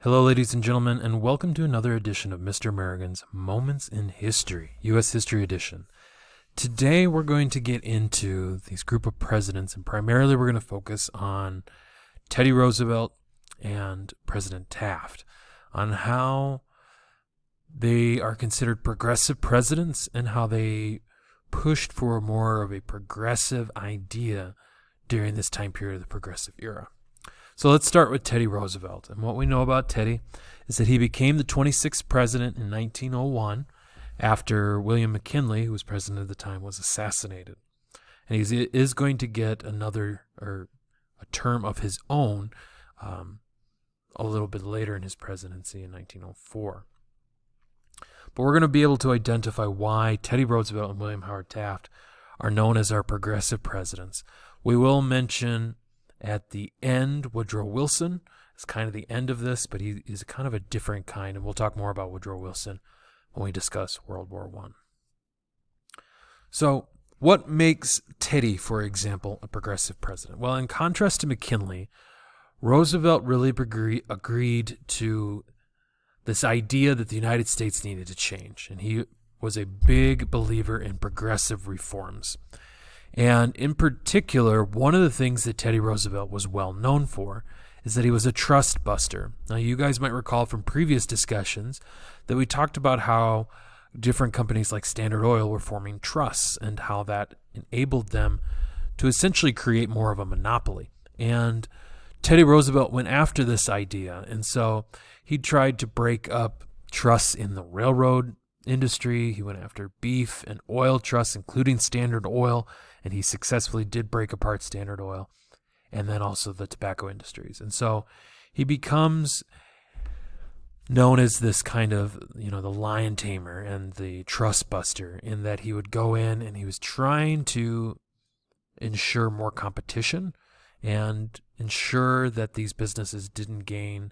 Hello, ladies and gentlemen, and welcome to another edition of Mr. American's Moments in History, U.S. History Edition. Today, we're going to get into these group of presidents, and primarily we're going to focus on Teddy Roosevelt and President Taft, on how they are considered progressive presidents and how they pushed for more of a progressive idea during this time period of the progressive era. So let's start with Teddy Roosevelt. And what we know about Teddy is that he became the 26th president in 1901 after William McKinley, who was president at the time, was assassinated. And he is going to get a term of his own a little bit later in his presidency in 1904. But we're going to be able to identify why Teddy Roosevelt and William Howard Taft are known as our progressive presidents. We will mention at the end Woodrow Wilson. It's kind of the end of this, but he is kind of a different kind, and we'll talk more about Woodrow Wilson when we discuss World War I. So what makes Teddy, for example, a progressive president? Well, in contrast to McKinley, Roosevelt really agreed to this idea that the United States needed to change, and he was a big believer in progressive reforms. And in particular, one of the things that Teddy Roosevelt was well known for is that he was a trust buster. Now, you guys might recall from previous discussions that we talked about how different companies like Standard Oil were forming trusts and how that enabled them to essentially create more of a monopoly. And Teddy Roosevelt went after this idea, and so he tried to break up trusts in the railroad industry. He went after beef and oil trusts, including Standard Oil, and he successfully did break apart Standard Oil, and then also the tobacco industries. And so he becomes known as this kind of, the lion tamer and the trust buster, in that he would go in and he was trying to ensure more competition and ensure that these businesses didn't gain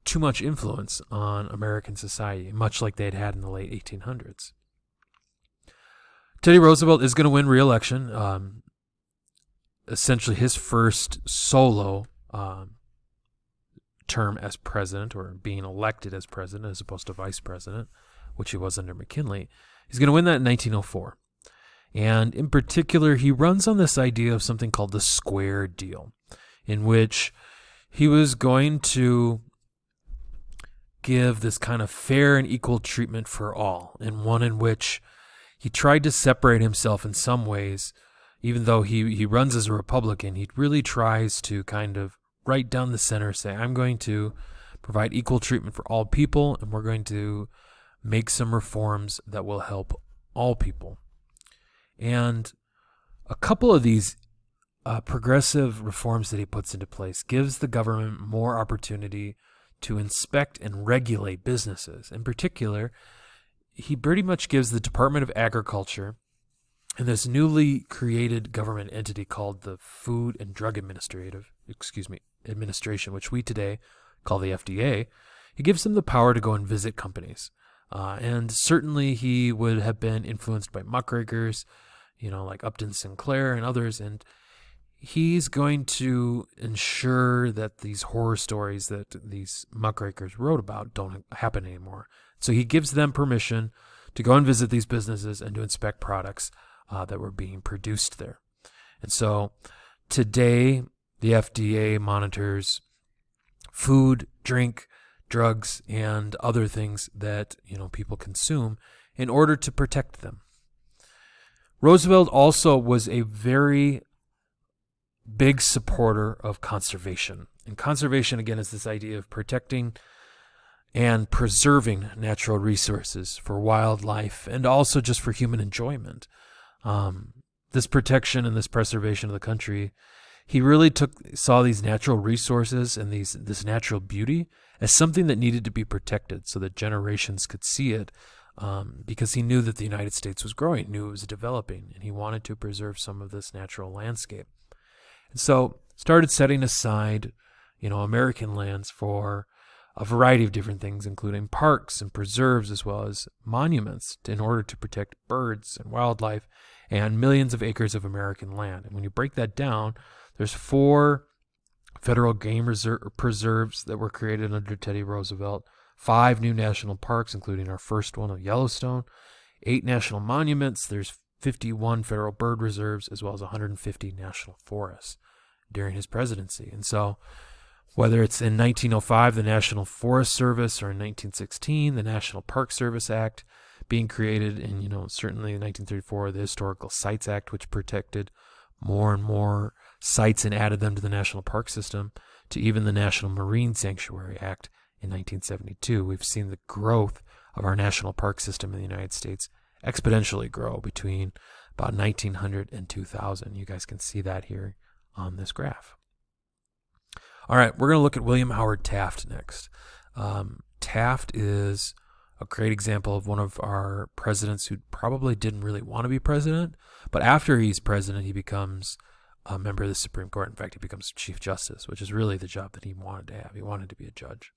too much influence on American society, much like they had in the late 1800s. Teddy Roosevelt is going to win re-election. Essentially, his first solo term as president, or being elected as president as opposed to vice president, which he was under McKinley. He's going to win that in 1904. And in particular, he runs on this idea of something called the Square Deal, in which he was going to give this kind of fair and equal treatment for all, and one in which he tried to separate himself in some ways. Even though he runs as a Republican, he really tries to kind of right down the center say, I'm going to provide equal treatment for all people, and we're going to make some reforms that will help all people. And a couple of these progressive reforms that he puts into place gives the government more opportunity to inspect and regulate businesses. In particular, he pretty much gives the Department of Agriculture and this newly created government entity called the Food and Drug Administration, which we today call the FDA. He gives them the power to go and visit companies. And certainly he would have been influenced by muckrakers, like Upton Sinclair and others. And he's going to ensure that these horror stories that these muckrakers wrote about don't happen anymore. So he gives them permission to go and visit these businesses and to inspect products that were being produced there. And so today, the FDA monitors food, drink, drugs, and other things that people consume in order to protect them. Roosevelt also was a very big supporter of conservation. And conservation, again, is this idea of protecting and preserving natural resources for wildlife and also just for human enjoyment. This protection and this preservation of the country, he really saw these natural resources and this natural beauty as something that needed to be protected so that generations could see it, because he knew that the United States was growing, knew it was developing, and he wanted to preserve some of this natural landscape. And so started setting aside, American lands for a variety of different things, including parks and preserves, as well as monuments, in order to protect birds and wildlife and millions of acres of American land. And when you break that down, there's four federal game preserves that were created under Teddy Roosevelt, 5 new national parks, including our first one of Yellowstone, 8 national monuments. There's 51 federal bird reserves, as well as 150 national forests during his presidency. And so whether it's in 1905, the National Forest Service, or in 1916, the National Park Service Act being created, and, certainly in 1934, the Historical Sites Act, which protected more and more sites and added them to the national park system, to even the National Marine Sanctuary Act in 1972. We've seen the growth of our national park system in the United States exponentially grow between about 1900 and 2000. You guys can see that here on this graph. All right, we're going to look at William Howard Taft next. Taft is a great example of one of our presidents who probably didn't really want to be president, but after he's president, he becomes a member of the Supreme Court. In fact, he becomes Chief Justice, which is really the job that he wanted to have. He wanted to be a judge.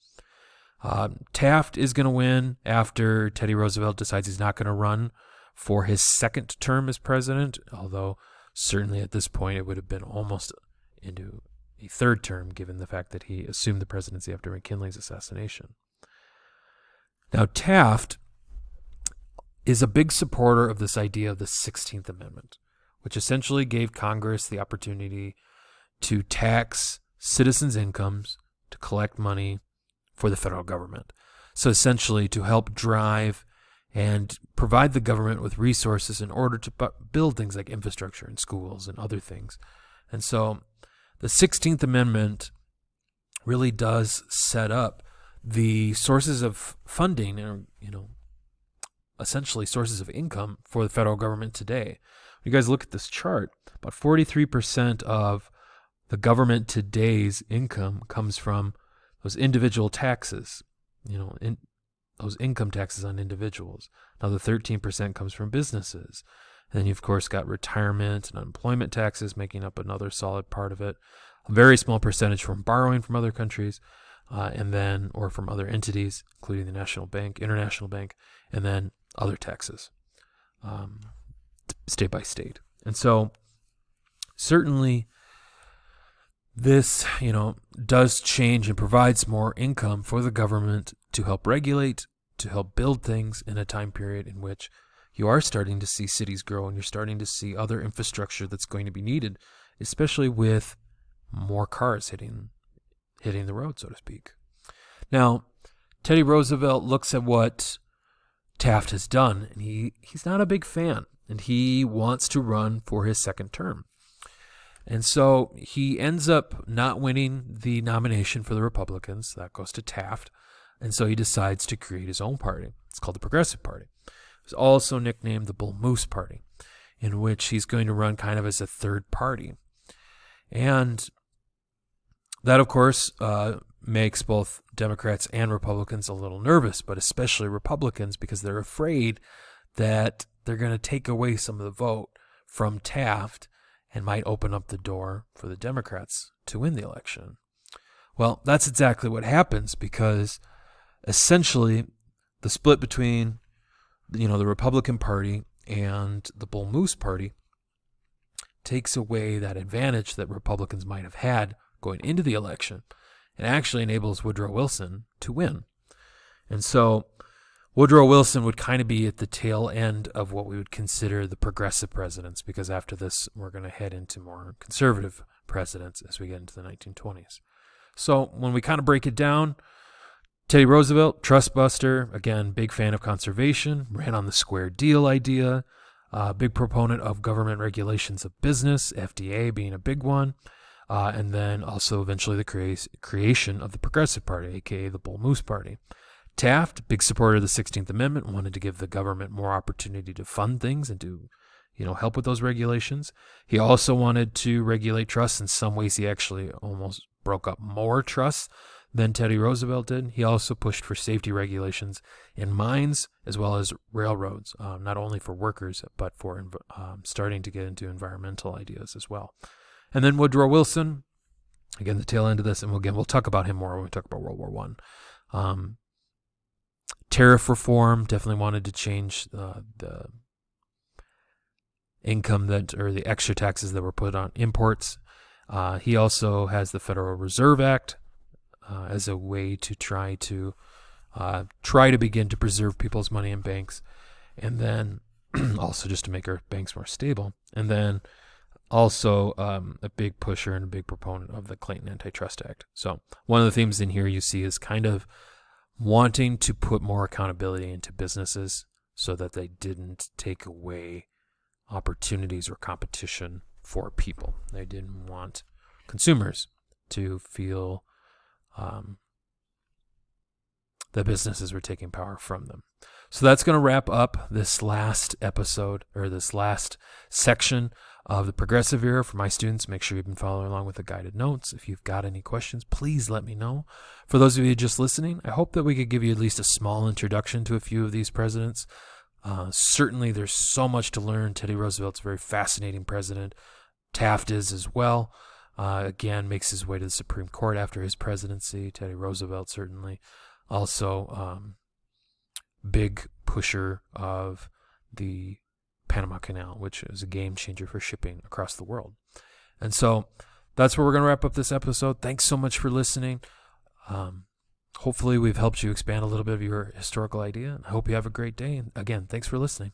Taft is going to win after Teddy Roosevelt decides he's not going to run for his second term as president, although certainly at this point it would have been almost into a third term, given the fact that he assumed the presidency after McKinley's assassination. Now, Taft is a big supporter of this idea of the 16th Amendment, which essentially gave Congress the opportunity to tax citizens' incomes to collect money for the federal government. So essentially to help drive and provide the government with resources in order to build things like infrastructure and schools and other things. And so the 16th Amendment really does set up the sources of funding, or, essentially sources of income for the federal government today. When you guys look at this chart, about 43% of the government today's income comes from those individual taxes, those income taxes on individuals. Now the 13% comes from businesses. And then you've, of course, got retirement and unemployment taxes making up another solid part of it. A very small percentage from borrowing from other countries, or from other entities, including the National Bank, International Bank, and then other taxes, state by state. And so certainly this, does change and provides more income for the government to help regulate, to help build things in a time period in which you are starting to see cities grow and you're starting to see other infrastructure that's going to be needed, especially with more cars hitting the road, so to speak. Now, Teddy Roosevelt looks at what Taft has done, and he's not a big fan, and he wants to run for his second term. And so he ends up not winning the nomination for the Republicans. That goes to Taft. And so he decides to create his own party. It's called the Progressive Party. It's also nicknamed the Bull Moose Party, in which he's going to run kind of as a third party. And that, of course, makes both Democrats and Republicans a little nervous, but especially Republicans, because they're afraid that they're going to take away some of the vote from Taft and might open up the door for the Democrats to win the election. Well, that's exactly what happens, because essentially the split between the Republican Party and the Bull Moose Party takes away that advantage that Republicans might have had going into the election, and actually enables Woodrow Wilson to win. And so Woodrow Wilson would kind of be at the tail end of what we would consider the progressive presidents, because after this, we're going to head into more conservative presidents as we get into the 1920s. So when we kind of break it down, Teddy Roosevelt, trust buster, again, big fan of conservation, ran on the square deal idea, big proponent of government regulations of business, FDA being a big one, and then also eventually the creation of the Progressive Party, aka the Bull Moose Party. Taft, big supporter of the 16th Amendment, wanted to give the government more opportunity to fund things and to, help with those regulations. He also wanted to regulate trusts. In some ways, he actually almost broke up more trusts than Teddy Roosevelt did. He also pushed for safety regulations in mines as well as railroads, not only for workers, but for starting to get into environmental ideas as well. And then Woodrow Wilson, again, the tail end of this, and we'll talk about him more when we talk about World War I. Tariff reform, definitely wanted to change the income or the extra taxes that were put on imports. He also has the Federal Reserve Act as a way to try to begin to preserve people's money in banks, and then also just to make our banks more stable. And then also a big pusher and a big proponent of the Clayton Antitrust Act. So one of the themes in here you see is kind of wanting to put more accountability into businesses so that they didn't take away opportunities or competition for people. They didn't want consumers to feel that businesses were taking power from them. So that's going to wrap up this last episode, or this last section of the Progressive Era for my students. Make sure you've been following along with the guided notes. If you've got any questions, please let me know. For those of you just listening, I hope that we could give you at least a small introduction to a few of these presidents. Certainly there's so much to learn. Teddy Roosevelt's a very fascinating president. Taft is as well. Again, makes his way to the Supreme Court after his presidency. Teddy Roosevelt certainly. Also, big pusher of the Panama Canal, which is a game changer for shipping across the world. And so that's where we're going to wrap up this episode. Thanks so much for listening. Hopefully we've helped you expand a little bit of your historical idea. I hope you have a great day. And again, thanks for listening.